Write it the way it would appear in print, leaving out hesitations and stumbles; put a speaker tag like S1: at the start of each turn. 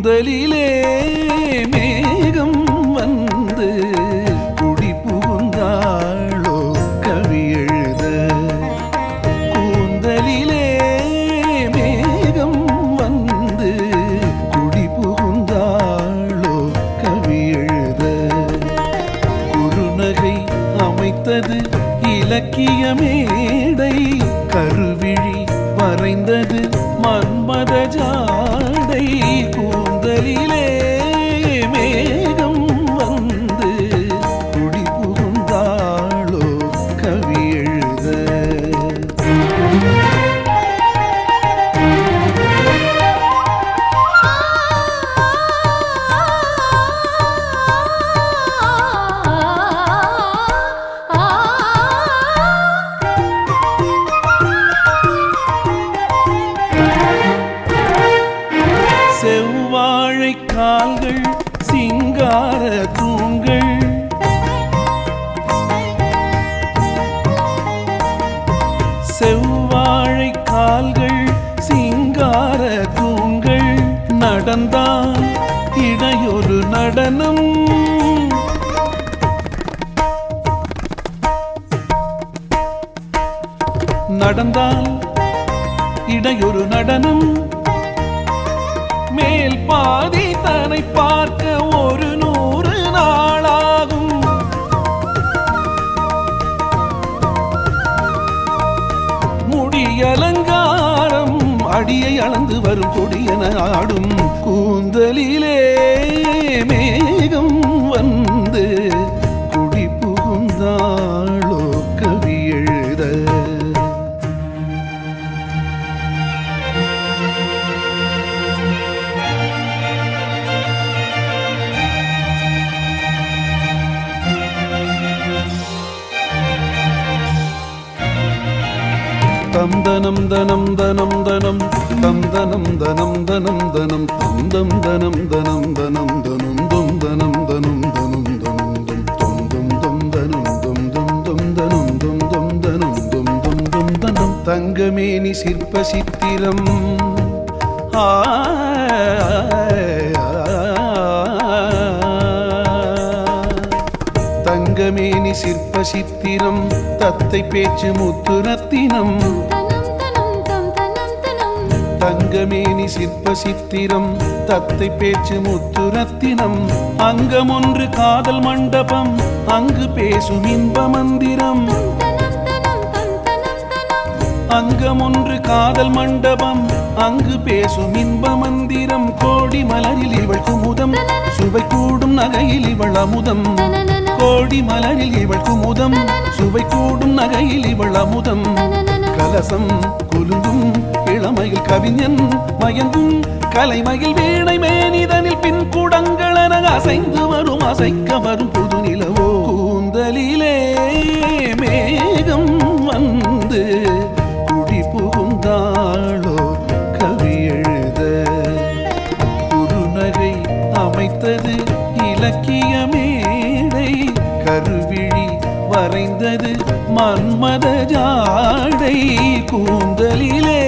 S1: கூந்தலிலே மேகம் வந்து குடி புகுந்தாளோ கவி எழுத கூந்தலிலே மேகம் வந்து குடி புகுந்தாளோ கவி எழுத குறுநகை அமைத்தது இலக்கிய மேடை கருவிழி வரைந்தது மன்மத ஜாடை கூந்தலிலே மேகம் வந்து குடி புகுந்தாளோ கவி எழுத செவ்வாழை கால்கள் சிங்கார தூண்கள் செவ்வாழை கால்கள் சிங்கார தூண்கள் நடந்தால் இடையொரு நடனம் நடந்தால் இடையொரு நடனம் மேல் பாதி தன்னை பார்க்க 100 நாளாகும் முடி அலங்காரம் அடியை அளந்து வரும் கொடியன ஆடும் கூந்தலிலே மேகம் வந்து குடி புகுந்தாளோ கவி எழுத தம் தனம் தனம் தனம் தனம் தம் தனம் தனம் தனம் தனம் தம் தம் தனம் தனம் தனம் தனம் தும் தனம் தனம் தனம் தனம் தும் தும் தும் தனம் தும் தும் தும் தனம் தும் தும் தனம் தும் தும் தும் தனம் தங்கமேனி சிற்ப சித்திரம் தங்கமேனி சிற்ப சித்திரம் தத்தை பேச்சு முத்து ரத்தினம் தங்கமேனி சிற்ப சித்திரம் தத்தை பேச்சு முத்து ரத்தினம் அங்கம் ஒன்று காதல் மண்டபம் அங்கு பேசும் இன்ப மந்திரம் அங்கம் ஒன்று காதல் மண்டபம் அங்கு பேசும் இன்ப மந்திரம் கோடி மலரில் இவள் குமுதம் சுவை கூடும் நகையில் இவள் அமுதம் கோடி மலரில் இவள் குமுதம் சுவை கூடும் நகையில் இவள் அமுதம் கலசம் குலுங்கும் இளமையில் கவிஞன் மயங்கும் கலைமயில் வீணை மேனிதனில் பின் குடங்களென அசைந்து வரும் அசைக்க வரும் புது நிலவோ கூந்தலிலே மேகம் வந்து குடி புகுந்தாளோ கவி எழுத குறுநகை அமைத்தது இலக்கிய மேடை கருவிழி வரைந்தது மன்மத ஜாடை கூந்தலிலே